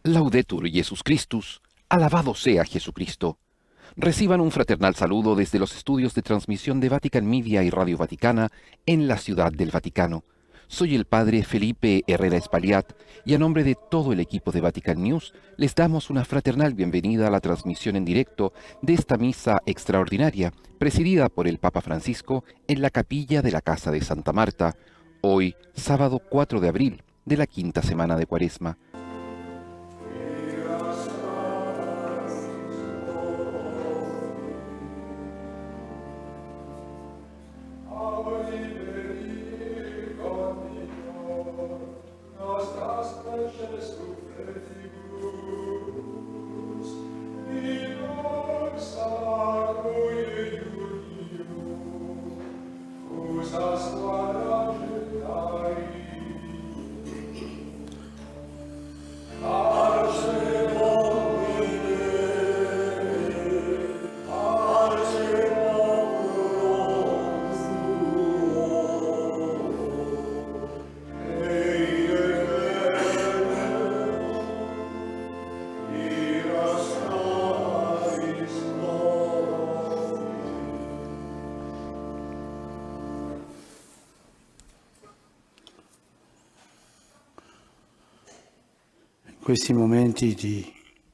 Laudetur Jesus Christus, alabado sea Jesucristo. Reciban un fraternal saludo desde los estudios de transmisión de Vatican Media y Radio Vaticana en la Ciudad del Vaticano. Soy el padre Felipe Herrera Espaliat y a nombre de todo el equipo de Vatican News les damos una fraternal bienvenida a la transmisión en directo de esta misa extraordinaria presidida por el Papa Francisco en la capilla de la Casa de Santa Marta, hoy sábado 4 de abril de la quinta semana de Cuaresma.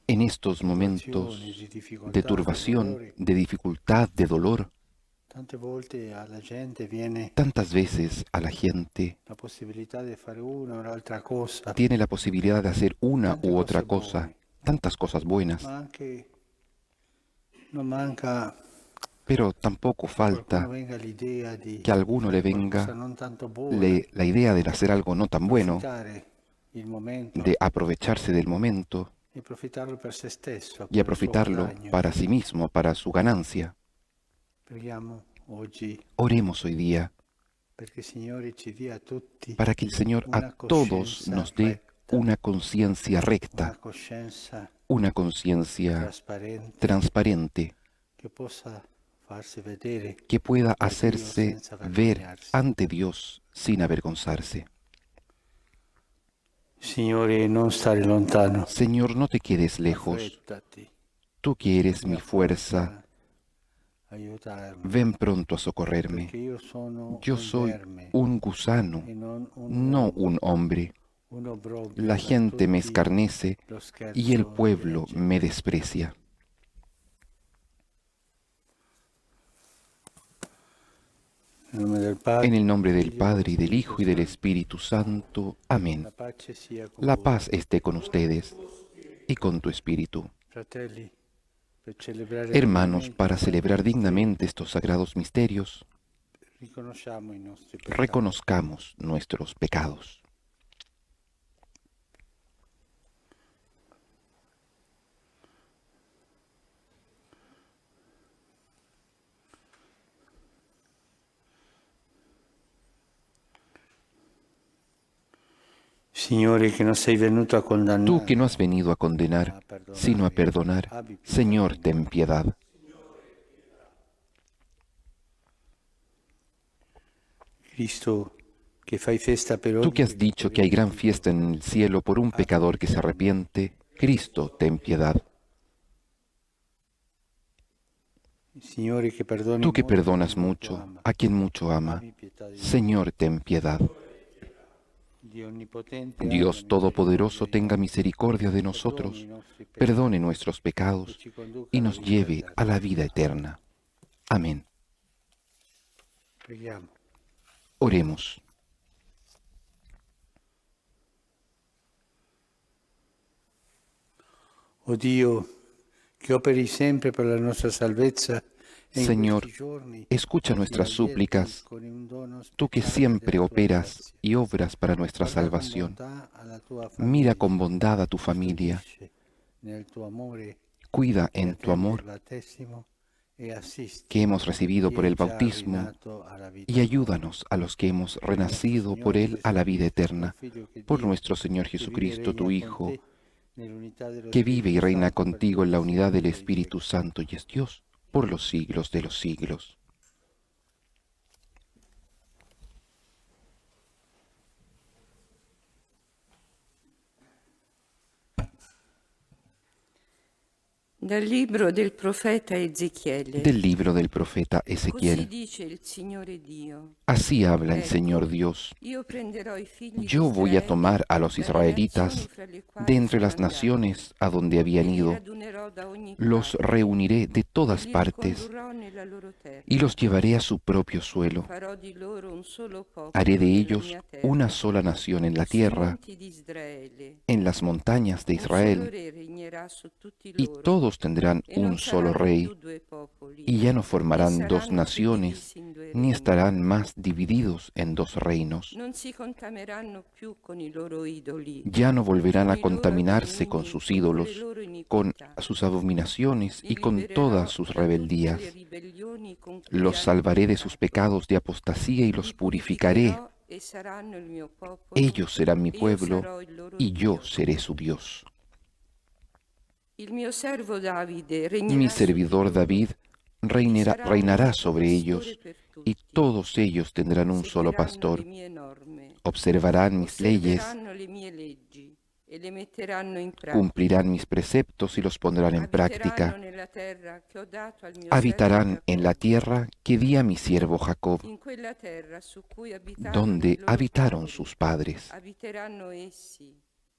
En estos momentos de turbación, de dificultad, de dolor, tantas veces a la gente tiene la posibilidad de hacer una u otra cosa, tantas cosas buenas, pero tampoco falta que a alguno le venga la idea de hacer algo no tan bueno, de aprovecharse del momento y aprovecharlo para sí mismo, para su ganancia. Oremos hoy día para que el Señor a todos nos dé una conciencia recta, una conciencia transparente, que pueda hacerse ver ante Dios sin avergonzarse. Señor, no te quedes lejos. Tú que eres mi fuerza, ven pronto a socorrerme. Yo soy un gusano, no un hombre. La gente me escarnece y el pueblo me desprecia. En el nombre del Padre, y del Hijo, y del Espíritu Santo. Amén. La paz esté con ustedes y con tu espíritu. Hermanos, para celebrar dignamente estos sagrados misterios, reconozcamos nuestros pecados. Tú que no has venido a condenar, sino a perdonar, Señor, ten piedad. Tú que has dicho que hay gran fiesta en el cielo por un pecador que se arrepiente, Cristo, ten piedad. Tú que perdonas mucho a quien mucho ama, Señor, ten piedad. Dios Todopoderoso tenga misericordia de nosotros, perdone nuestros pecados y nos lleve a la vida eterna. Amén. Oremos. Oh Dio, que operi sempre per la nostra salvezza. Señor, escucha nuestras súplicas, tú que siempre operas y obras para nuestra salvación. Mira con bondad a tu familia, cuida en tu amor que hemos recibido por el bautismo y ayúdanos a los que hemos renacido por él a la vida eterna, por nuestro Señor Jesucristo, tu Hijo, que vive y reina contigo en la unidad del Espíritu Santo y es Dios por los siglos de los siglos. Dal libro del profeta Ezechiele. Del libro del profeta Così Ezequiel. dice il Signore Dio. Así habla el Ecco, Señor Dios. Io prenderò i figli di Yo voy a Israele tomar a los dalle nazioni israelitas fra le de quali entre sono las andati, naciones a donde e habían li ido, radunerò da ogni los parte, reuniré de e todas li partes ricondurrò nella loro terra. y los llevaré a su propio suelo. Farò di loro un solo popolo Haré de nella ellos mia terra, una sola nación en la sui tierra, monti di Israele. en las montañas de Un solo Israel, re regnerà su tutti y loro, todos tendrán e non un solo saranno rey, più due popoli, y ya no né formarán dos saranno più naciones, divisi in due ni regni. estarán más divididos en dos reinos. Non si contamineranno più con i loro idoli, Ya no volverán con a i loro contaminarse con abomini sus e con le ídolos, loro con iniquità. sus abominaciones y Li con libererò todas sus da tutte le rebeldías. ribellioni con cui Los hanno salvaré de sus peccato. pecados de apostasía y los Li purificaré. purificherò e saranno il mio popolo, Ellos serán mi e io pueblo sarò il loro y yo Dio. seré su Dios. Il mio servo Davide Mi regnerà su di servidor loro, David e reinará un sobre pastore ellos, per y tutti. todos ellos tendrán un solo Seguiranno le pastor. mie norme, Observarán mis leyes, osserveranno le mie leggi e le metteranno in pratica. cumplirán mis preceptos y los pondrán en Abiteranno práctica. nella terra che ho dato al mio Habitarán servo en la Giacobbe, tierra que di a mi siervo Jacob, in quella terra su cui abitarono i donde loro habitaron padri. sus padres. Abiteranno essi,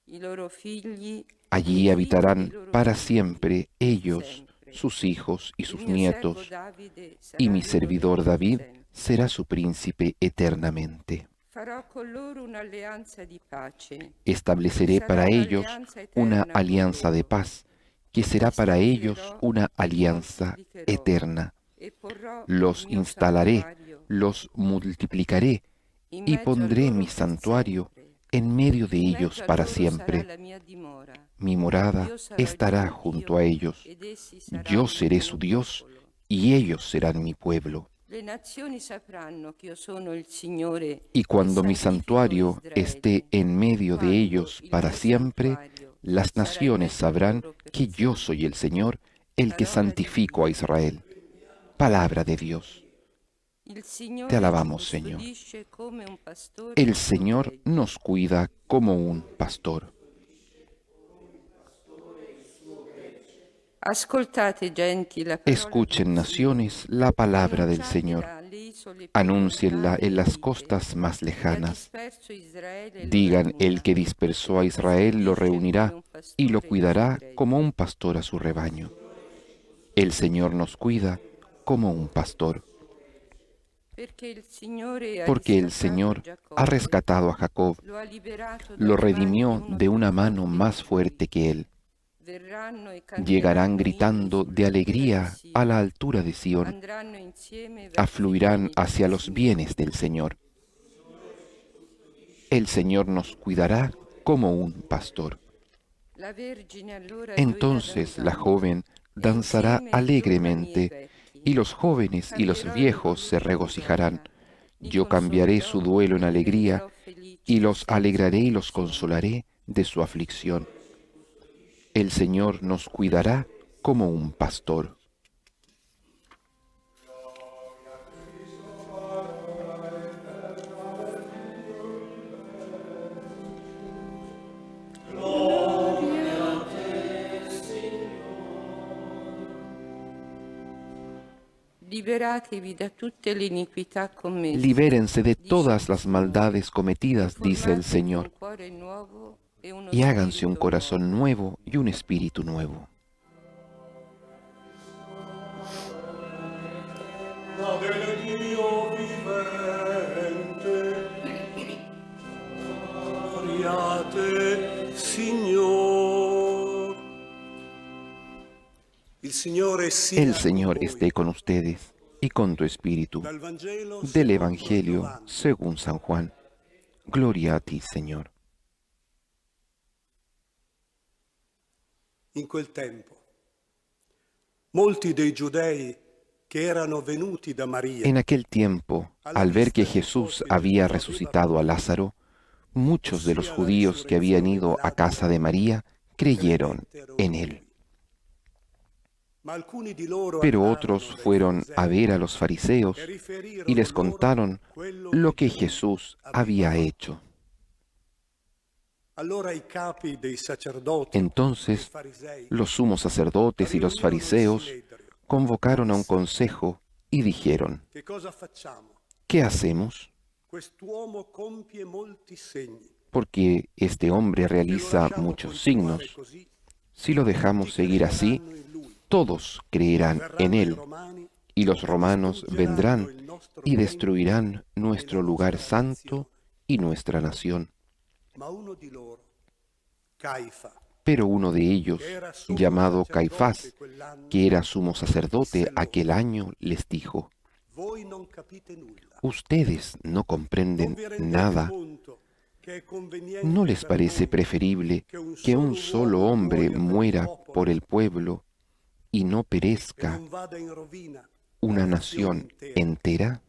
i loro figli, Allí i figli dei habitarán loro para figli, siempre per ellos, sempre. sus hijos y Il sus mio servo nietos, Davide sarà y mi il loro servidor re per David sempre. será su príncipe eternamente. Farò con loro un'alleanza di pace. Estableceré Sarà para ellos un'alleanza una eterna con alianza de loro. paz, que será Li para ellos stabilirò una e li alianza moltiplicherò, eterna. e porrò Los il mio instalaré, santuario los multiplicaré in y mezzo a pondré loro mi per santuario sempre. en medio de In ellos mezzo a para loro sarà siempre. la mia dimora. Mi morada Io sarò il estará loro junto a Dio, ellos. ed essi saranno Yo il seré mio su Dios popolo. y ellos serán mi pueblo. Le nazioni sapranno che io sono il Signore Y che cuando mi santifico santuario esté Israele. en medio de Quando ellos il para mio siempre, santuario las sarà in naciones mezzo a sabrán loro per que yo sempre. soy el Señor, el que Parola di santifico a Dio. Israel. Palabra de Dios. Il Te Signore ci alabamos, Señor. custodisce come un pastore El ci Señor protegge. nos cuida como un pastor. Ascoltate, genti, la parola Escuchen, del Signore. naciones, la palabra del Señor. Annunciatela alle isole più Anúncienla lontane en e las dite: costas más Chi ha lejanas. disperso Israele lo Digan, el reunirà, que dispersó a lo Israel lo custodisce come reunirá un y lo pastore i cuidará suoi como greggi. un pastor a su rebaño. El Señor nos cuida como un pastor, Perché il Signore ha porque el riscattato Señor ha Giacobbe, rescatado a Jacob, lo ha liberato lo dalle mani di redimió uno de più una mano forte más di lui. fuerte que él. Verranno e Llegarán canteranno inni gritando de sull'altura di alegría a la Sion. altura de Sión, Andranno insieme verso i afluirán beni del hacia los Signore. bienes del Señor. El Señor nos cuidará como un pastor. La Vergine allora gioirà Entonces la danzando, joven e danzará insieme i giovani e i alegremente, vecchi. y los jóvenes y los Cambierò i loro viejos se lutto in regocijarán. gioia. Li Yo cambiaré su consolerò duelo en e li alegría, renderò felici y di los senza alegraré y los afflizione. consolaré de su aflicción. El Señor nos cuidará como un pastor. Liberatevi da tutte le iniquità commesse. Libérense de dice todas il las Signore, maldades cometidas, e dice el formatevi Señor, un cuore nuovo e uno y háganse un spirito corazón nuovo. nuevo y un espíritu nuevo. La del Dio vivente, gloriate, Signor. Il Signore sia El Señor con voi. esté con ustedes y con tu espíritu. Dal Vangelo Del secondo Evangelio Giovanni. según San Juan. Gloria a ti, Señor. In quel tempo, molti dei giudei che erano venuti da Maria En aquel tiempo, al ver que Jesús había resucitado a Lázaro, muchos de los judíos que habían ido a casa de María creyeron en él. ma alcuni di loro Pero andarono otros dai fueron a farisei ver a los fariseos e riferirono y les loro contaron quello lo que Gesù Jesús aveva había fatto. hecho. Allora i capi dei sacerdoti, Entonces farisei, los sumos sacerdotes y los fariseos convocaron a un consejo y dijeron, che cosa facciamo? ¿qué hacemos? Quest'uomo compie molti segni. Porque este hombre Se lo realiza lasciamo muchos continuare signos. così, Si lo dejamos seguir así, crederanno in lui. todos creerán en Verranno i él, romani y los romanos vendrán il nostro y destruirán nuestro la lugar nostra santo y nuestra nación. Ma uno di loro, Caifa, Pero uno de ellos, che era sommo llamado sacerdote Caifás, quell'anno, que era sumo sacerdote aquel año, les dijo, voi non capite nulla. ustedes no Non comprenden vi rendete nada. conto che è conveniente ¿No les per parece noi preferible que un solo hombre muera por el pueblo y no che perezca non vada in rovina una la nazione nación intera? entera?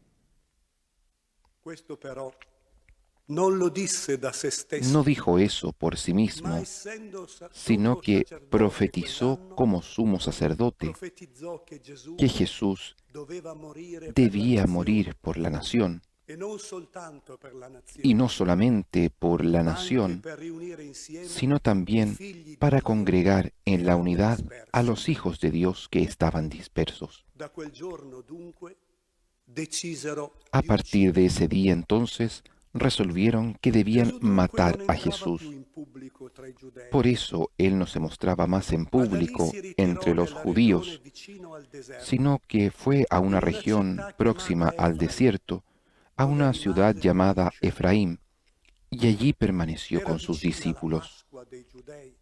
Questo però non lo disse da se stesso, No dijo eso por sí ma mismo, essendo sino sommo que sacerdote profetizó quell'anno, como sumo sacerdote profetizzò che Gesù que Jesús doveva morire per la debía nazione, morir por la nación, e non soltanto per la nazione, y no solamente por la ma anche nación, per riunire insieme sino i también figli di para Dio congregar en la unidad dispersi. a los hijos de Dios que estaban dispersos. Da quel giorno dunque decisero A di partir de ese día entonces resolvieron que debían Gesù dunque matar non a entrava Jesús. più in pubblico tra i giudei, Por eso él no se mostraba más en ma da lì público si ritirò entre los nella judíos, regione vicino al deserto, sino que fue a una in una región città próxima chiamata al Efraim, desierto, a dove una ciudad rimase llamada fino al Efraín, y allí permaneció Era con sus vicina la discípulos. Pasqua dei Giudei,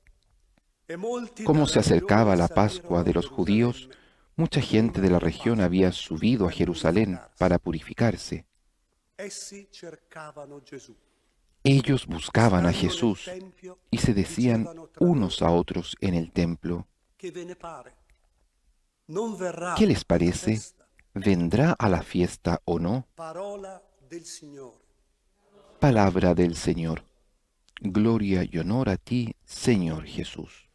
e molti Como dalla se acercaba regione la salirono Pascua a de los judíos, Gerusalemme mucha gente prima de la della región Pasqua había subido a per Jerusalén purificarsi. para purificarse. Essi cercavano Gesù. Ellos buscaban a Stando nel Jesús tempio, y se decían dicevano tra unos loro, a otros en el templo, che ve ne pare? Non verrà ¿qué les alla parece? festa? ¿Vendrá a la fiesta o no? Parola del Signore. Palabra del Señor. Gloria y honor a ti, Señor Jesús.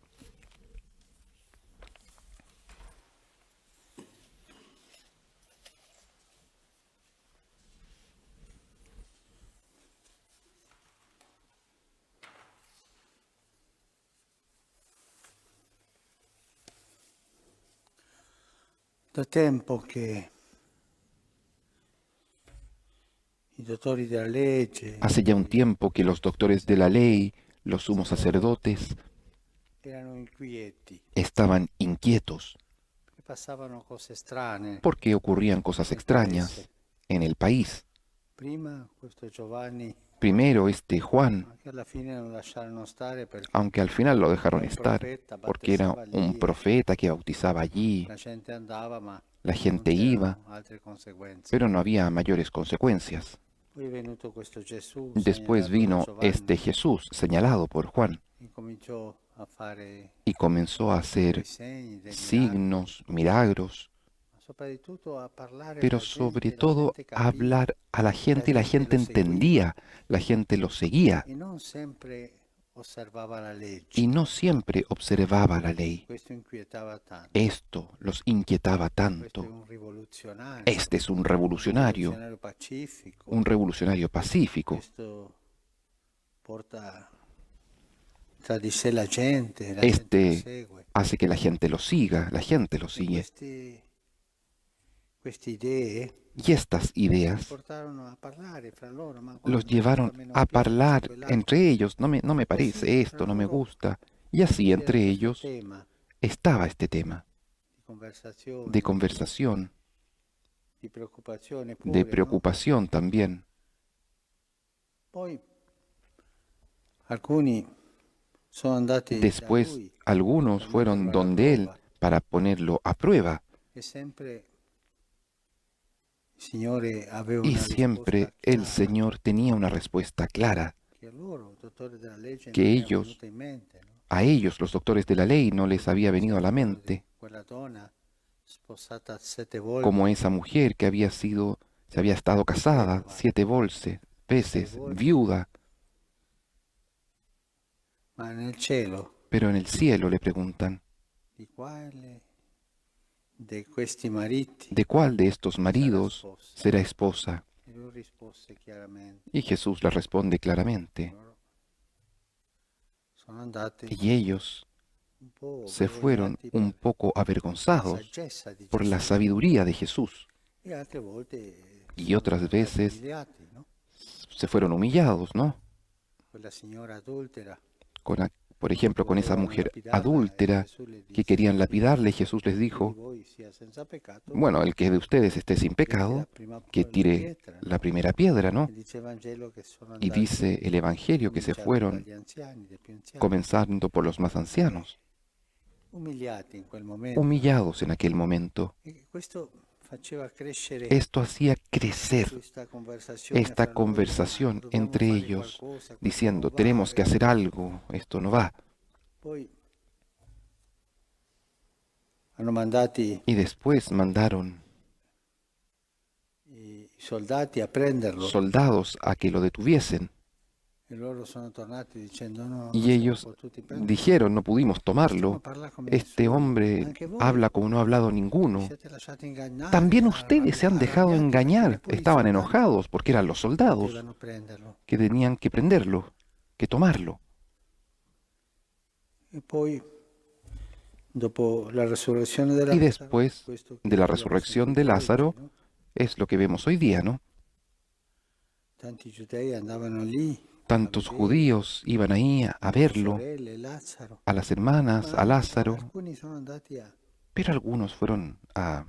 Da tempo che i dottori della legge Hace ya un tiempo que los doctores de la ley, los sumos sacerdotes, erano inquieti, estaban inquietos perché passavano cose strane. porque ocurrían cosas extrañas en el país. Prima questo Giovanni, Primero este Juan, ma che alla fine non lasciarono stare perché aunque al final lo dejaron era un estar, profeta, porque era battezzava un lì, profeta que bautizaba allí, la gente andava, ma la non gente iba, c'erano altre conseguenze. pero no había mayores consecuencias. Poi è venuto questo Gesù, Después segnalato da vino Giovanni, este Jesús, señalado por Juan, e cominciò a fare y comenzó a dei hacer segni, dei miracoli, signos, milagros, ma soprattutto a parlare pero alla sobre gente, la todo gente capiva, hablar a la gente, la gente lo seguiva, entendía, la gente lo seguía e non sempre osservava la legge. y no siempre observaba la ley. Questo inquietava tanto. Esto los inquietaba Questo è tanto. un rivoluzionario, Este es un revolucionario, pacifico. un revolucionario pacífico. Questo porta tra di sé la gente lo Este segue. hace que la gente lo siga, la gente lo E sigue. queste idee Y estas ideas portarono a parlare fra loro, ma los guarda, llevaron a me non a piace hablar quell'altro. entre ellos. No me parece esto, no me gusta. Y así C'era entre questo ellos tema estaba este tema di conversazione, de conversación, di preoccupazione pure, de no? preocupación también. Poi alcuni sono andati da Después lui algunos per fueron metterlo alla donde él prova, para ponerlo a prueba e sempre il Signore aveva y una siempre risposta el chiara, Señor tenía una respuesta clara. che a loro, dottori della legge, que non era ellos, venuta in mente, no? A ellos, los doctores de la ley, no les había venido a la Ricordo di mente quella donna sposata 7 volte, como esa mujer que se había estado casada 7 veces, viuda, ma nel cielo pero en el cielo le preguntan, di quale di questi mariti, ¿de cuál de estos maridos será esposa? e lui rispose chiaramente, Y Jesús le responde claramente, sono andati Y ellos un po' se fueron vergognati un per poco la avergonzados saggezza di por la Gesù sabiduría de Jesús, e altre volte y sono otras stati veces umiliati, no? se fueron humillados, ¿no? Quella signora adultera Con por ejemplo, che con esa volevano mujer lapidarla e adúltera Gesù le que dice querían lapidarle, Jesús les chi di dijo, voi sia senza peccato bueno, el que de ustedes esté sin getti la pecado, prima que la tire pietra, la no? primera piedra, ¿no? E dice il Vangelo che sono Y andati, dice el Evangelio que se cominciarono fueron dagli anziani, dai più anziani, comenzando por los más ancianos, umiliati in quel momento. humillados en aquel momento. E questo faceva crescere Esto hacía crecer questa conversazione esta fra loro, ma conversación dobbiamo entre fare ellos, qualcosa, questo diciendo, non va, tenemos que hacer e algo, esto no va. poi hanno mandati Y después mandaron i soldati a prenderlo soldados a que lo detuviesen. e loro sono tornati dicendo no, non Y siamo ellos potuti prenderlo. dijeron, no pudimos Stiamo tomarlo. parlando come Este nessuno. hombre Anche voi habla como no ha hablado vi ninguno. siete lasciati ingannare, También ustedes se han dejado arrabbiati perché engañar. neppure i Estaban soldati enojados porque eran los soldados potevano prenderlo. que tenían que prenderlo, que tomarlo. E poi, dopo la resurrezione di Y Lazzaro, después questo che de la abbiamo resurrección sentito de oggi, Lázaro, no? es lo que vemos hoy día, ¿no? Tanti giudei andavano lì Tantos a vedere judíos iban ahí a le verlo, sorelle, Lazzaro, a las hermanas, a ma Lázaro, alcuni sono andati pero algunos fueron a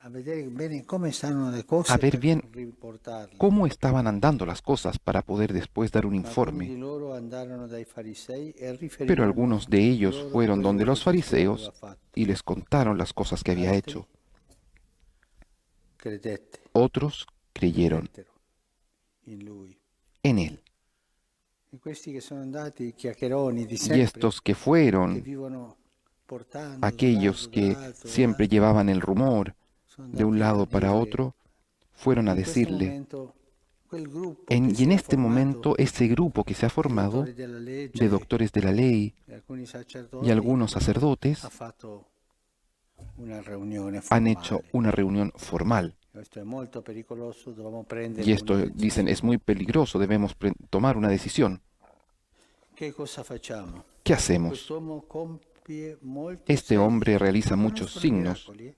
vedere bene come stanno le a cose ver per bien riportarle. cómo estaban andando las cosas para poder después dar un Ma alcuni di informe. loro andarono dai farisei e Pero riferirono algunos de ellos loro fueron quello donde che los Gesù aveva fariseos fatto. y les contaron las cosas que había Altri hecho. credette, Otros creyeron credettero in lui. en él. E questi che sono andati, chiacchieroni di Y sempre, estos que che fueron vivono portando aquellos que dall'alto, siempre dall'alto, llevaban el rumor sono de un andati a lado para dire, otro, fueron a in questo decirle, momento, quel gruppo che y si en era este momento formato ese grupo que se ha di formado dottori della de legge doctores de la ley e alcuni y sacerdoti algunos sacerdotes ha fatto una riunione han hecho formale. una reunión formal. Questo è molto pericoloso, dobbiamo prendere Y esto, una dicen, decisione. es muy peligroso, debemos tomar una decisión. Che cosa facciamo? ¿Qué hacemos? Quest'uomo compie molti Este segni. hombre realiza Ma muchos conoscono i signos. miracoli,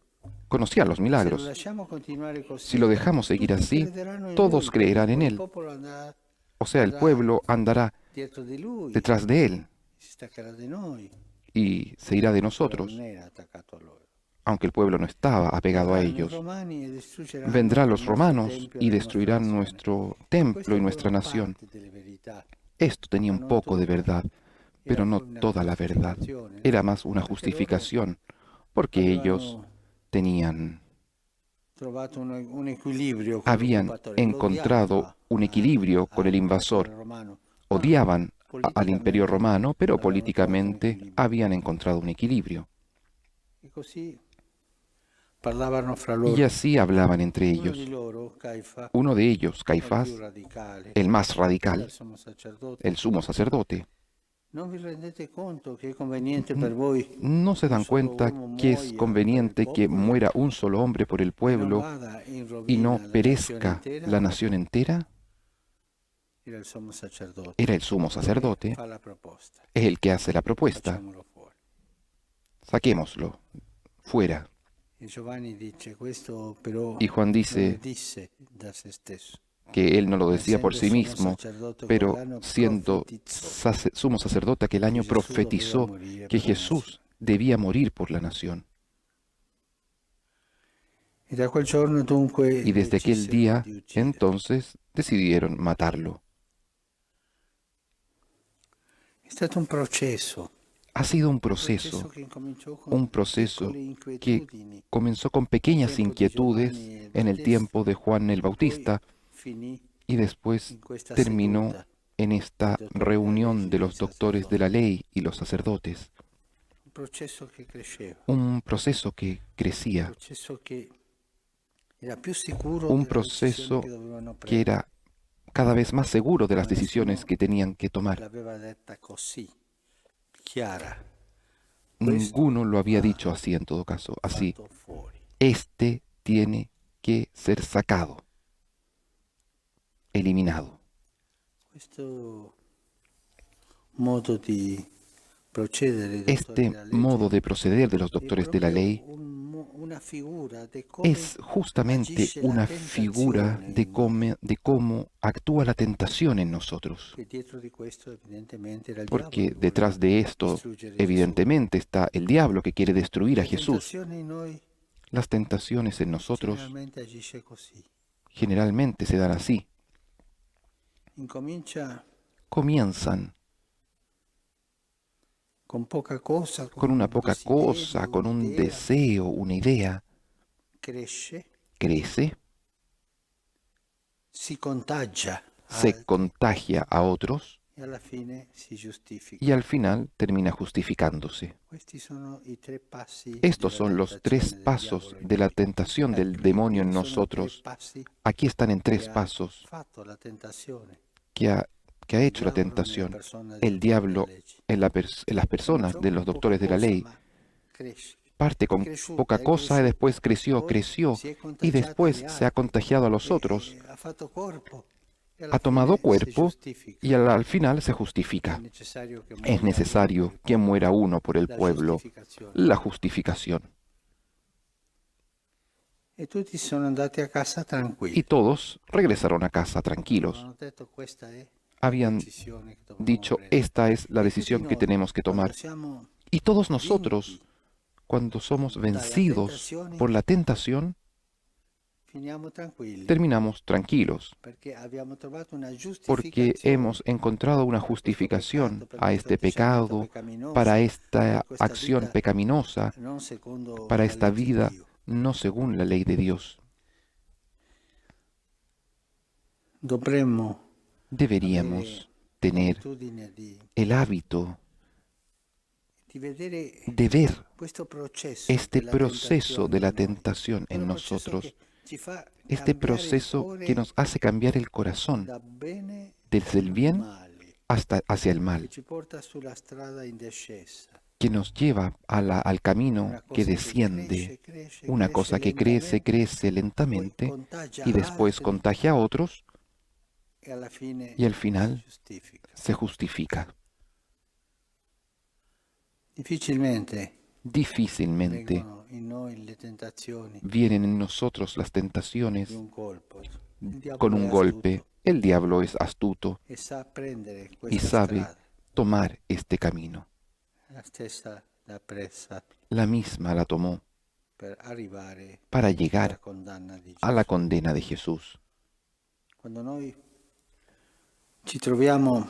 Conocía los Se lo milagros. lasciamo continuare così, Si lo dejamos seguir tutti así, crederanno in todos lui, creerán en poi il él. popolo andrà O sea, el pueblo andará dietro di lui, detrás de él si staccherà di noi, y se irá de però nosotros, non era attaccato a loro. aunque el pueblo no estaba apegado a Verranno i ellos. romani e distruggeranno Vendrán il los nostro romanos tempio y e la nostra destruirán nazione. nuestro templo Questo y era nuestra una nación. parte delle verità. Esto tenía Ma un non poco de tutta. verdad, Era pero no poi una toda la verdad. giustificazione, no? Era más una Perché justificación, porque ellos avevano tenían, trovato un equilibrio con habían l'occupatore, encontrado l'odiava un equilibrio con el all'imperatore invasor. romano, ma Odiaban al imperio politicamente romano, pero avevano trovato un políticamente equilibrio. habían encontrado un equilibrio. E così parlavano fra Y loro. así hablaban entre Uno ellos. di loro, Caifa, Uno de ellos, il Caifás, più radicale, el más era radical, il sommo sacerdote. el sumo sacerdote, Non vi rendete conto che è conveniente per voi no se un dan solo cuenta uomo que es muoia conveniente per il que popolo muera un solo hombre por el e non pueblo vada in y no rovina la nazione perezca intera? la nación entera? Era il sommo sacerdote. Era el sumo sacerdote, Fa la proposta. es el que hace la propuesta. Facciamolo fuori. Saquémoslo fuera. E Giovanni dice questo però Y Juan non lo dice disse da se stesso. que él no lo decía por sí Essendo sommo mismo, sacerdote pero quell'anno siendo profetizzò sumo sacerdote aquel año che Gesù doveva profetizó morire que per la Jesús debía morir por la nación. E da quel giorno dunque Y desde aquel decisero día, di uccidere. entonces, decidieron matarlo. È stato un processo. Ha sido un Un processo proceso, che incominciò con un proceso piccole que inquietudini. comenzó con pequeñas Tiempo de inquietudes Giovanni el en el Bautista, tiempo de Juan el poi Bautista finì y después in questa terminó seduta. en esta dei dottori della reunión legge de e los dei doctores de la ley y los sacerdotes. Un processo che cresceva. Un proceso que Un crecía, processo che era più sicuro un delle decisioni proceso che dovevano que prendere. era cada vez más seguro de las Ma nessuno decisiones que tenían que tomar. L'aveva detta così, chiara. Ninguno lo había va dicho así en todo caso, así. Fatto fuori. Este tiene que ser sacado, eliminado. Questo modo di procedere dei dottori Este della legge modo de proceder de los è doctores de la proprio ley una figura di come es justamente agisce la una figura tentazione in noi. de cómo actúa la tentación en nosotros. E dietro di questo evidentemente era il diavolo Porque che detrás voleva de esto, distruggere Gesù. evidentemente, está el diablo que quiere destruir a La Jesús. tentazione in noi Las tentaciones en nosotros generalmente agisce così. generalmente se dan así. Incomincia Comienzan con poca cosa, con con una un poca cosa, desiderio, con un un'idea, deseo, una idea, cresce, crece, si contagia a se altri contagia a otros e alla fine si giustifica. y al final termina justificándose. Questi sono i tre passi Estos della son los tres tentazione del pasos diavolo in de la noi. tentación del Ecco, demonio en sono tre nosotros. passi Aquí están en che tres ha pasos fatto la tentazione. que ha Il hecho la diavolo nella tentación. persona dei El dottori della diablo legge. en las personas Cominciò de los con poca doctores de la cosa, ley. ma cresce. Parte È con cresciuta, poca è cosa y después cresciuta. creció, Poi creció si è y contagiata después agli se ha altri contagiado a los otros, e ha fatto corpo e alla ha tomado fine si cuerpo giustifica. y al final se È justifica. necessario che Es muoia uno necesario per il que muera uno por el la pueblo, giustificazione. la justificación. E tutti sono andati a casa Y tranquilli. todos regresaron a casa tranquilos. Hanno detto questa è Habían la decisione che dobbiamo dicho, prendere. esta es la E tutti decisión que noi, tenemos que quando tomar. siamo Y todos vinti nosotros, cuando somos dalle vencidos tentazioni, por la tentación, finiamo tranquilli, terminamos tranquilos, perché abbiamo trovato una porque giustificazione hemos encontrado una per questo justificación peccato, per a questo este atteggiamento pecado, peccaminoso, para per esta questa acción vita pecaminosa, non secondo para la esta legge di vida Dio. no según la ley de Dios. Dovremmo Deberíamos tener l'abitudine di el hábito vedere de ver questo processo este della proceso de la tentazione tentación en in noi, quello processo nosotros, che ci fa este cambiare il proceso cuore que nos hace cambiar el corazón da bene desde el al bien male, hasta hacia el che mal, ci porta sulla strada in discesa. que nos lleva al camino Una que cosa desciende, cresce una cosa que crece, crece poi lentamente contagia y después altri contagia a otros e alla fine y al si final giustifica. se justifica. Difficilmente Difícilmente vengono in noi le tentazioni vienen en nosotros las tentaciones di un colpo. Il con diavolo è un golpe. astuto El diablo es astuto e sa prendere y questa sabe strada, tomar este camino. la stessa l'ha presa La misma la tomó per arrivare para alla llegar condanna di a la Gesù. condena de Jesús. Quando noi ci troviamo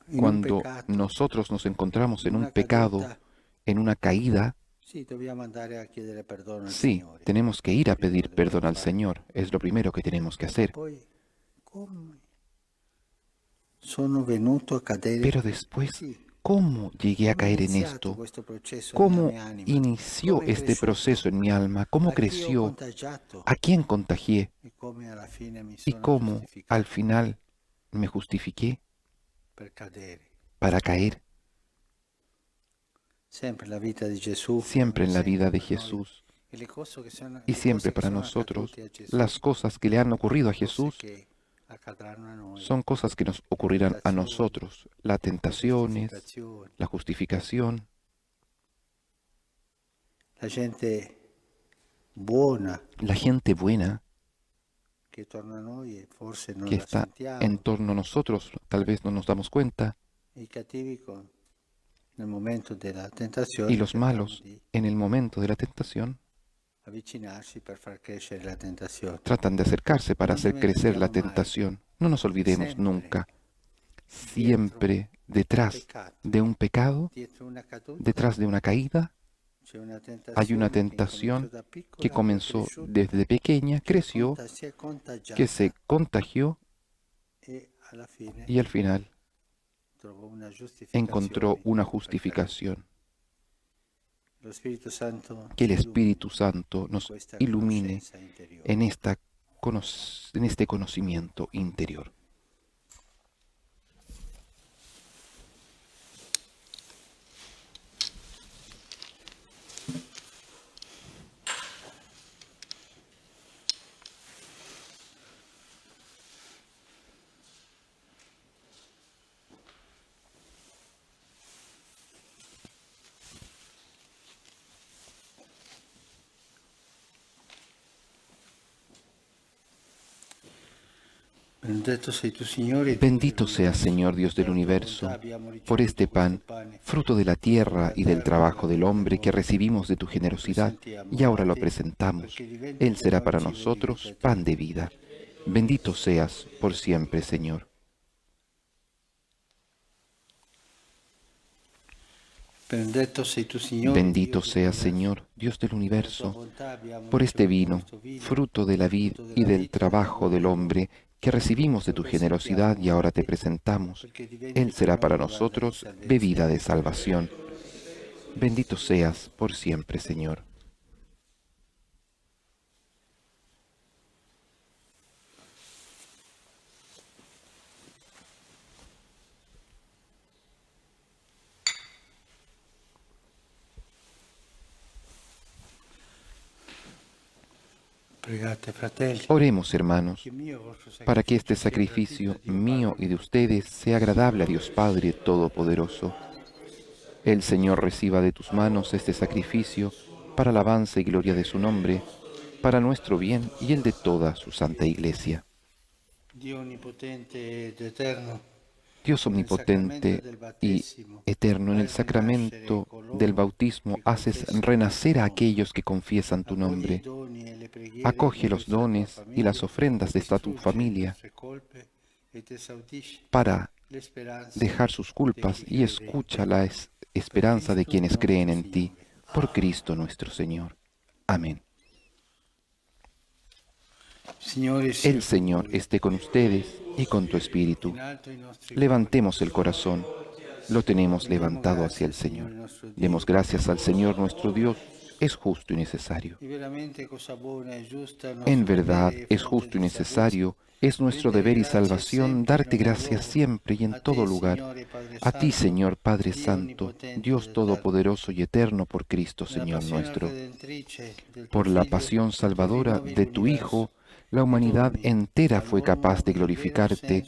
in un Cuando peccato, nosotros nos encontramos en una un pecado, caduta, en una caída, sì, dobbiamo andare a chiedere perdono al sí, Signore. tenemos que ir a Prima pedir dobbiamo perdón al fare. Señor. Es lo primero que tenemos que hacer. Poi, come sono venuto a cadere? Pero después, Sì, ¿cómo llegué a come è caer en iniziato esto? questo processo nella ¿Cómo mia anima? inició Come è este cresciuto? proceso en mi alma? ¿Cómo A chi ho creció? contagiato? ¿A quién contagié? E come alla fine mi ¿Y sono cómo giustificato al final me justifiqué per cadere? para caer? Sempre la vita di Gesù, Siempre en la vida de per noi. Jesús E le cose che sono, y le siempre cose che para sono nosotros, accadute a Gesù, las cosas que le han ocurrido a cose Jesús che accadranno a noi, son cosas que nos ocurrirán a tentazioni, nosotros. Las tentaciones, giustificazioni. la justificación, La gente buona la gente buena che torna a noi e forse non que la está sentiamo, en torno a nosotros, tal vez no nos damos cuenta, i cattivi nel momento della tentazione y los cercano malos di en el momento de la tentación avvicinarsi per far crescere la tentazione. tratan de acercarse para No hacer crecer la dimentichiamo mai tentación. No nos olvidemos sempre nunca, siempre detrás peccato, de un pecado, dietro una caduta, detrás de una caída, c'è una hay una tentazione tentación che incominciò da piccola, que è comenzó cresciuta, desde pequeña, creció, si è contagiata que se contagió e alla fine y al final trovò una giustificazione. encontró una per justificación. Lo Spirito Santo Que el ci Espíritu illumini Santo in nos questa ilumine conoscenza interiore. en este conocimiento interior. Benedetto sei tu, Signore, Bendito seas, Señor Dios del universo, por este pan, fruto de la tierra y del trabajo del hombre que recibimos de tu generosidad y ahora lo presentamos. Él será para nosotros pan de vida. Bendito seas por siempre, Señor. Benedetto sei tu, Signore, Bendito seas, Señor, Dios del universo, por este vino, fruto de la vid y del trabajo del hombre que recibimos de tu generosidad y ahora te presentamos. Él será para nosotros bebida de salvación. Bendito seas por siempre, Señor. Pregate, fratelli, Oremos, hermanos, che mio vostro para que este sacrificio sacrificio mío y de ustedes sea agradable a Dios Padre Todopoderoso. El Señor reciba de tus manos este sacrificio para alabanza y gloria de su nombre, para nuestro bien y el de toda su santa Iglesia. Dio onnipotente ed eterno, Dios omnipotente y eterno, en el sacramento del bautismo haces renacer a aquellos que confiesan tu nombre. Acoge los dones y las ofrendas de esta tu familia para dejar sus culpas y escucha la esperanza de quienes creen en ti, por Cristo nuestro Señor. Amén. El Señor esté con ustedes y con tu espíritu. Levantemos el corazón. Lo tenemos levantado hacia el Señor. Demos gracias al Señor nuestro Dios. Es justo y necesario. En verdad es justo y necesario, es nuestro deber y salvación darte gracias siempre y en todo lugar. A ti, Señor Padre Santo, Dios Todopoderoso y Eterno, por Cristo, Señor nuestro. Por la pasión salvadora de tu Hijo, la humanidad entera fue capaz de glorificarte,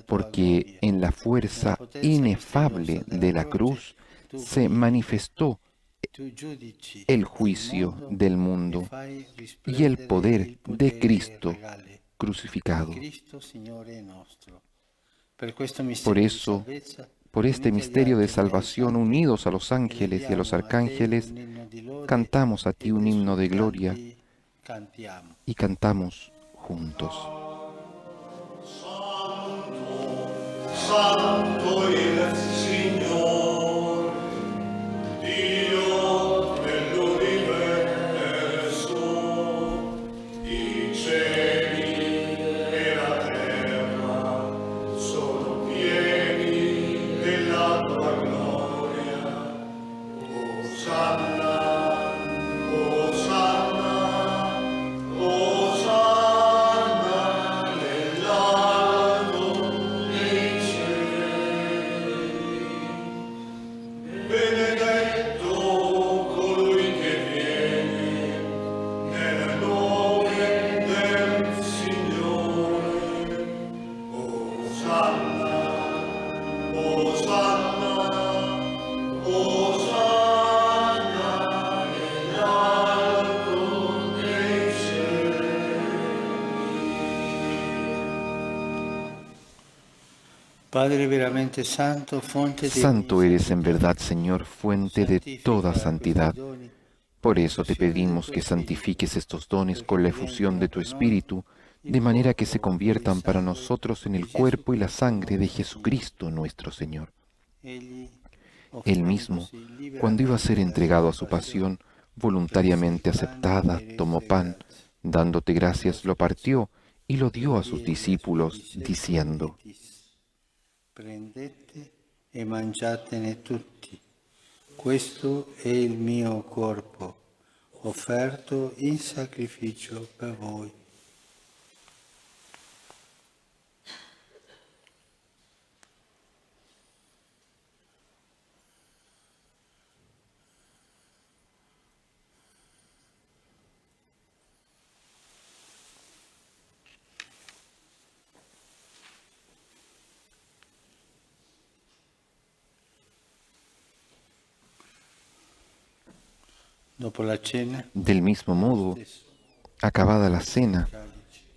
porque en la fuerza inefable de la cruz se manifestó el juicio del mundo y el poder de Cristo crucificado. Por eso, por este misterio de salvación, unidos a los ángeles y a los arcángeles, cantamos a ti un himno de gloria y cantamos juntos. Santo il Signor, Dio dell'universo, i cieli e la terra sono pieni della tua gloria. Osanna, Osanna, Osanna nell'alto dei cieli. Benedetto colui che viene nel nome del Signore. Osanna, Osanna, Osanna nell'alto dei cieli. Padre veramente santo, fonte de Santo eres en verdad, Señor, fuente de toda santidad. Por eso te pedimos que santifiques estos dones con la efusión de tu Espíritu, de manera que se conviertan para nosotros en el cuerpo y la sangre de Jesucristo nuestro Señor. Él mismo, cuando iba a ser entregado a su pasión, voluntariamente aceptada, tomó pan, dándote gracias, lo partió y lo dio a sus discípulos, diciendo: Prendete e mangiatene tutti. Questo è il mio corpo, offerto in sacrificio per voi. Dopo la cena, Del mismo modo, acabada la cena,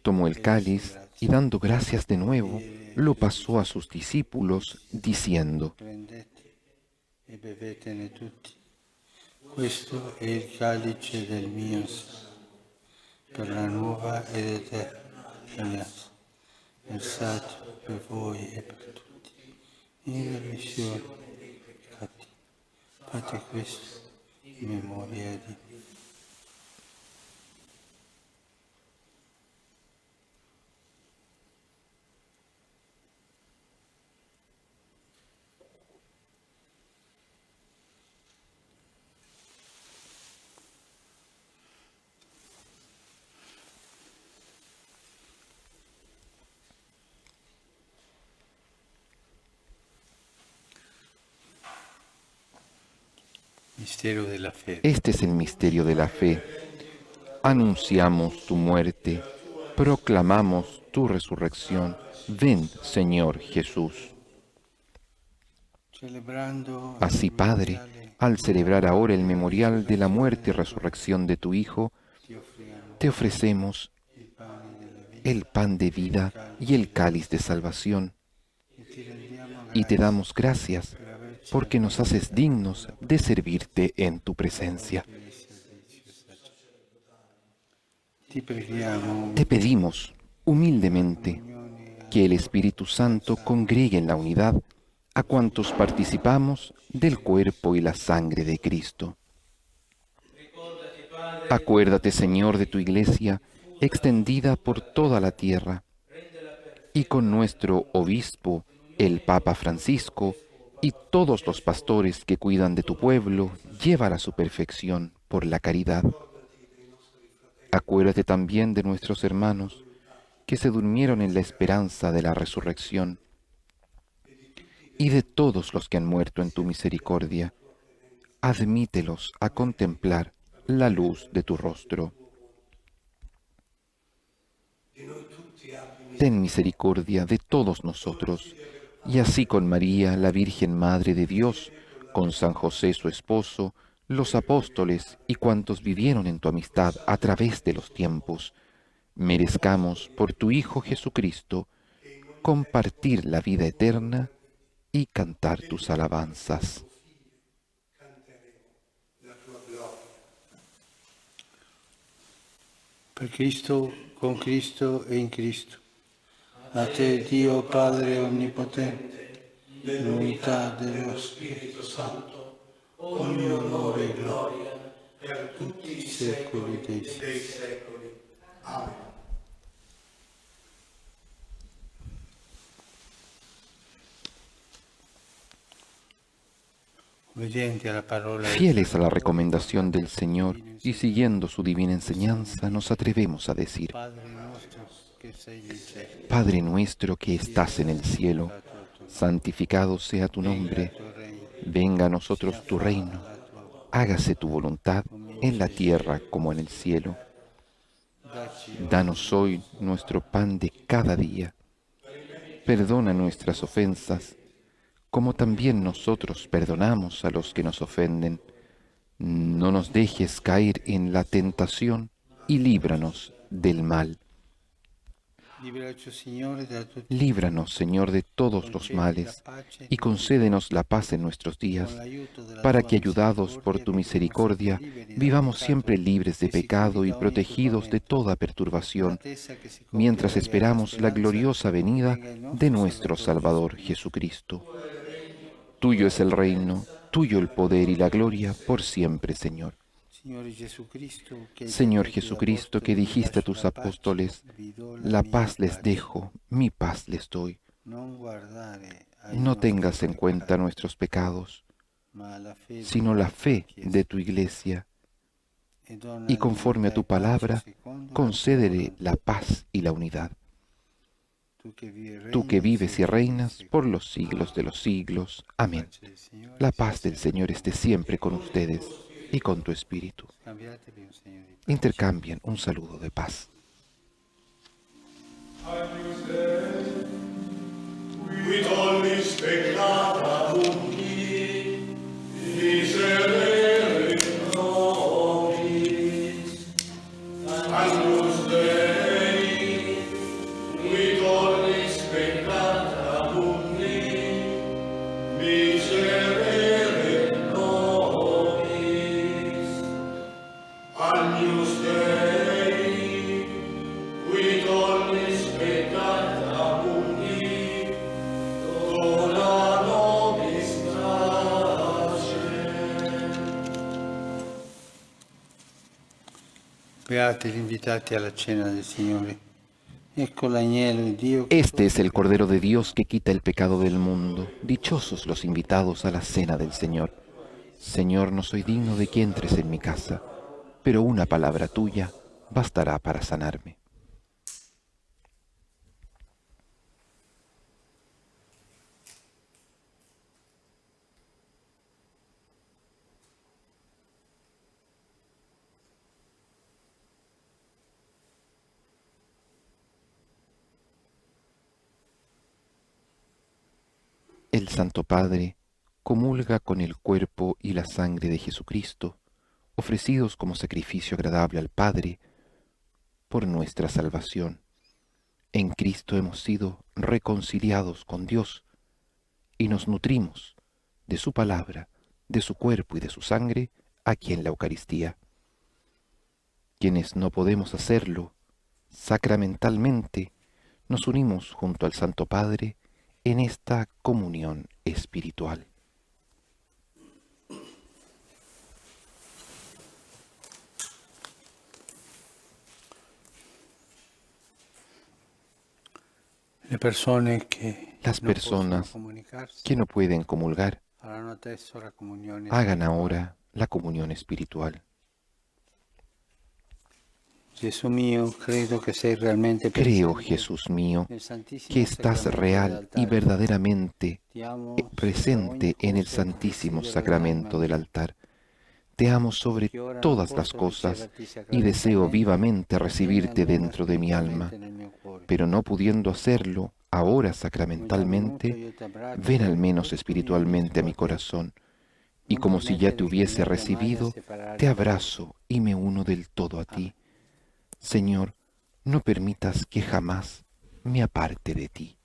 tomó el cáliz, y dando gracias de nuevo, lo pasó a sus discípulos, diciendo: Prendete e bevetene tutti. Questo è il calice del mio sangue, per la nuova ed eterna alleanza, versato per voi e per tutti, in remissione dei peccati. Fate questo in memoria di me. Mistero della fede. Este es el misterio de la fe. Anunciamos tu muerte, proclamamos tu resurrección. Ven, Señor Jesús. Celebrando Así, Padre, al celebrar ahora el memorial de la muerte y resurrección de tu Hijo, te ofrecemos el pan de vida y el cáliz de salvación, y te damos gracias porque nos haces dignos de servirte en tu presencia. Te pedimos humildemente que el Espíritu Santo congregue en la unidad a cuantos participamos del cuerpo y la sangre de Cristo. Acuérdate, Señor, de tu Iglesia extendida por toda la tierra, y con nuestro obispo, el Papa Francisco, y todos los pastores que cuidan de tu pueblo, llévala a su perfección por la caridad. Acuérdate también de nuestros hermanos que se durmieron en la esperanza de la resurrección, y de todos los que han muerto en tu misericordia. Admítelos a contemplar la luz de tu rostro. Ten misericordia de todos nosotros, y así con María, la Virgen Madre de Dios, con San José su esposo, los apóstoles y cuantos vivieron en tu amistad a través de los tiempos, merezcamos por tu Hijo Jesucristo compartir la vida eterna y cantar tus alabanzas. Per Cristo, con Cristo e in Cristo. A te, Dio Padre Onnipotente, nell'unità dello Spirito Santo, ogni onore e gloria per tutti i secoli dei secoli. Amen. Fieles a la recomendación del Señor y siguiendo su divina enseñanza, nos atrevemos a decir: Padre nuestro que estás en el cielo, santificado sea tu nombre. Venga a nosotros tu reino. Hágase tu voluntad en la tierra como en el cielo. Danos hoy nuestro pan de cada día. Perdona nuestras ofensas, como también nosotros perdonamos a los que nos ofenden. No nos dejes caer en la tentación y líbranos del mal. Líbranos, Señor, de todos los males, y concédenos la paz en nuestros días, para que, ayudados por tu misericordia, vivamos siempre libres de pecado y protegidos de toda perturbación, mientras esperamos la gloriosa venida de nuestro Salvador Jesucristo. Tuyo es el reino, tuyo el poder y la gloria por siempre, Señor. Señor Jesucristo, que dijiste a tus apóstoles: la paz les dejo, mi paz les doy. No tengas en cuenta nuestros pecados, sino la fe de tu Iglesia, y conforme a tu palabra, concédele la paz y la unidad. Tú que vives y reinas por los siglos de los siglos. Amén. La paz del Señor esté siempre con ustedes y con tu espíritu. Intercambien un saludo de paz. Quid ollis peccata mundi, miserere nobis, Agnus Dei, qui Beati gli invitati alla cena del Signore. Ecco l'agnello di Dio. Este es el Cordero de Dios que quita el pecado del mundo. Dichosos los invitados a la cena del Señor. Señor, no soy digno de que entres en mi casa, pero una palabra tuya bastará para sanarme. El Santo Padre comulga con el cuerpo y la sangre de Jesucristo, ofrecidos como sacrificio agradable al Padre por nuestra salvación. En Cristo hemos sido reconciliados con Dios y nos nutrimos de su palabra, de su cuerpo y de su sangre aquí en la Eucaristía. Quienes no podemos hacerlo sacramentalmente, nos unimos junto al Santo Padre en esta comunión espiritual. Le persone che Las non possono personas comunicarsi que no pueden comulgar, faranno adesso la comunione hagan spirituale. ahora la comunión espiritual. Gesù mio, credo che sei realmente Creo, presente Jesús mío, nel Santissimo que estás Sacramento real y dell'altare. verdaderamente Ti amo presente en el Santísimo Sacramento del altar. Te amo sobre todas las cosas y deseo vivamente recibirte dentro de mi alma, pero no pudiendo hacerlo ahora sacramentalmente, ven al menos espiritualmente a mi corazón, y como si ya te hubiese recibido, te abrazo y me uno del todo a ti. Señor, no permitas que jamás me aparte de ti.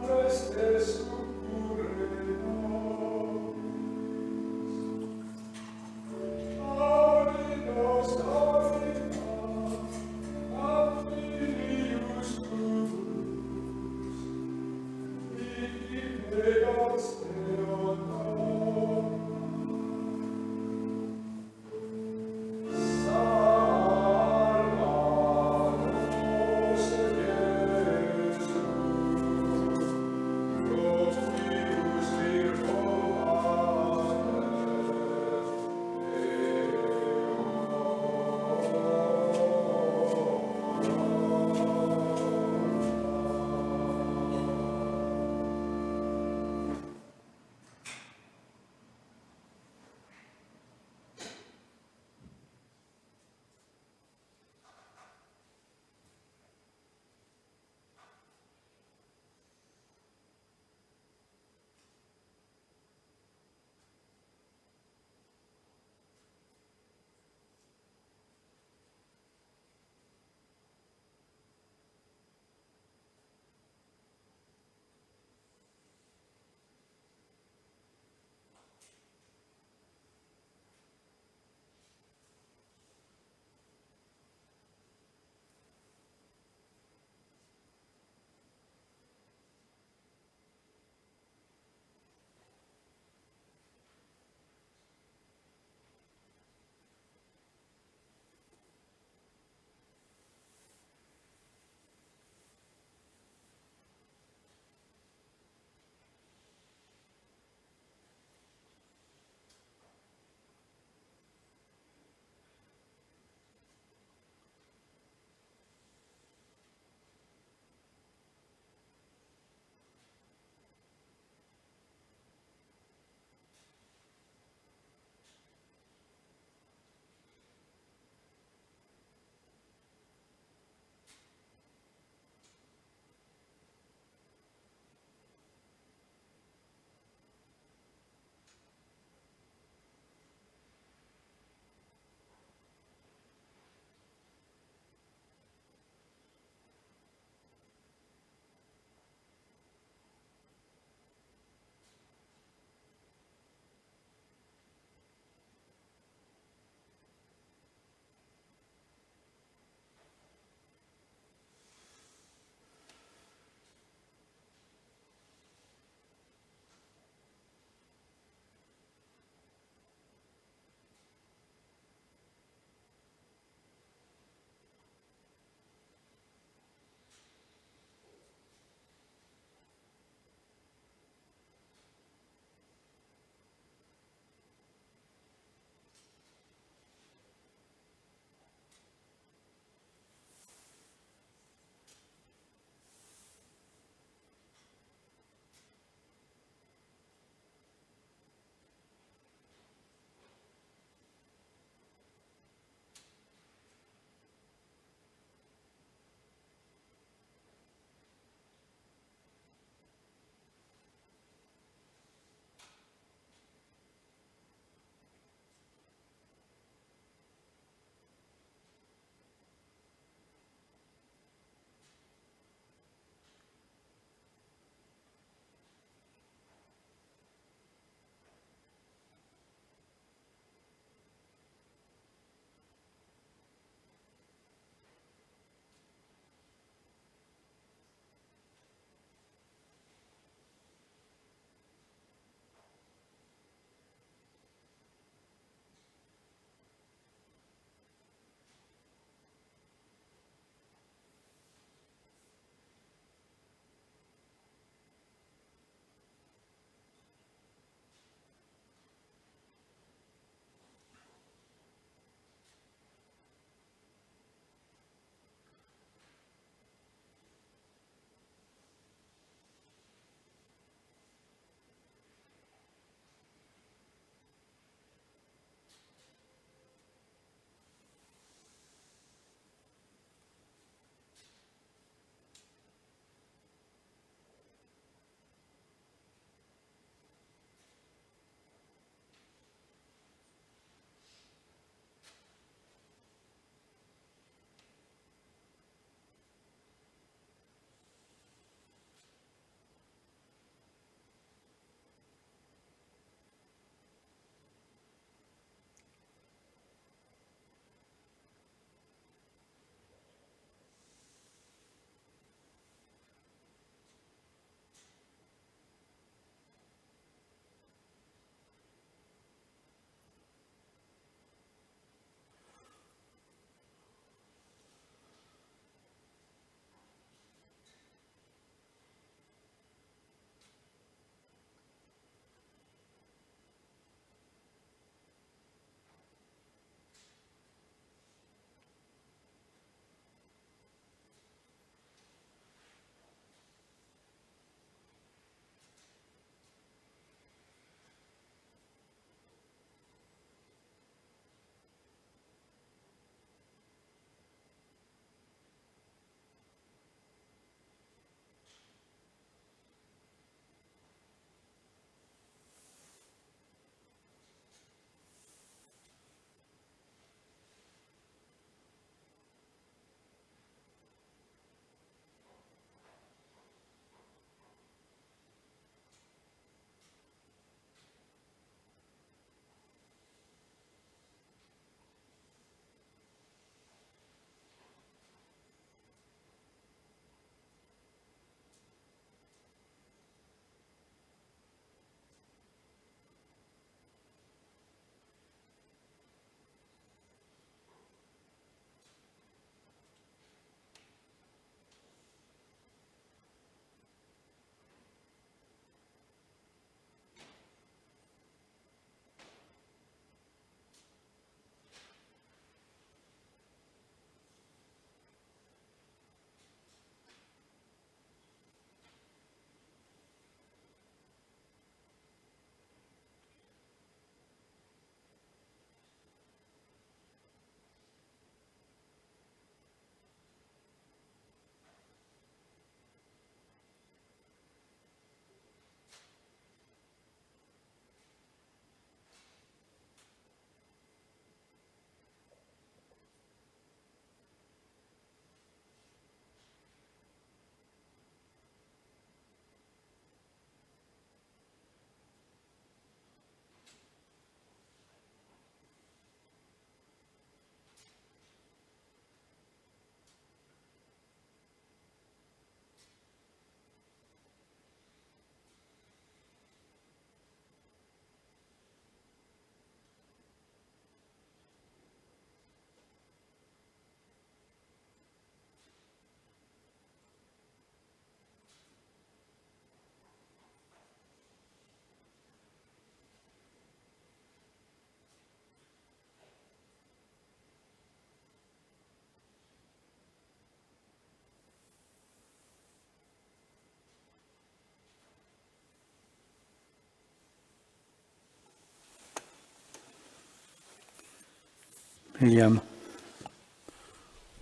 Rest Preghiamo.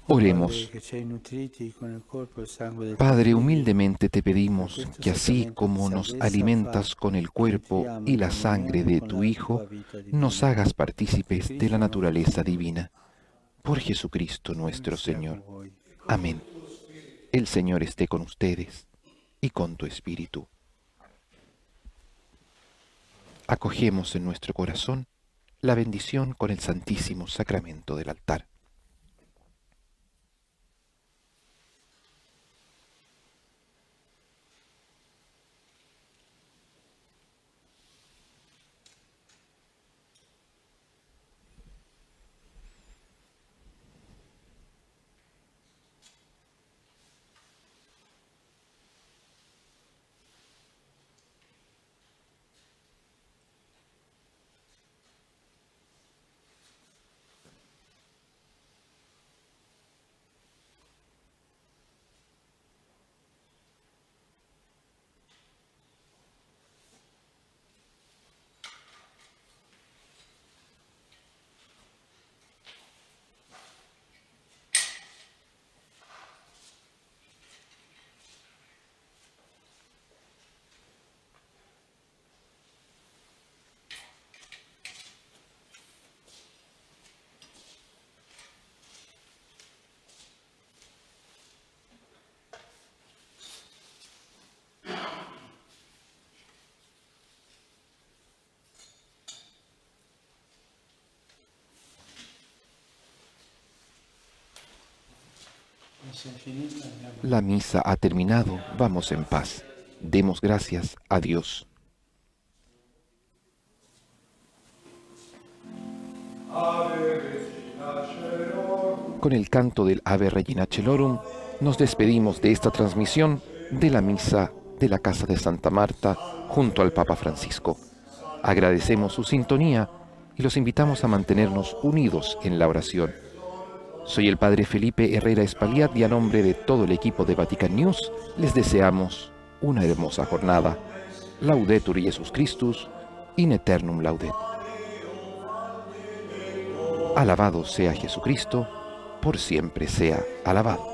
Oremos. Che ci hai nutriti con il corpo e il sangue del Padre, tuo Figlio, humildemente te pedimos que así como nos alimentas con el cuerpo y la sangre de tu Hijo, nos hagas partícipes de la naturaleza divina. Por Jesucristo nuestro Señor. Amén. El Señor esté con ustedes y con tu espíritu. Acogemos en nuestro corazón la bendición con el Santísimo Sacramento del altar. La misa ha terminado, vamos en paz. Demos gracias a Dios. Con el canto del Ave Regina Celorum, nos despedimos de esta transmisión de la misa de la Casa de Santa Marta junto al Papa Francisco. Agradecemos su sintonía y los invitamos a mantenernos unidos en la oración. Soy el Padre Felipe Herrera Espaliat y a nombre de todo el equipo de Vatican News les deseamos una hermosa jornada. Laudetur Jesus Christus, in aeternum laudet. Alabado sea Jesucristo, por siempre sea alabado.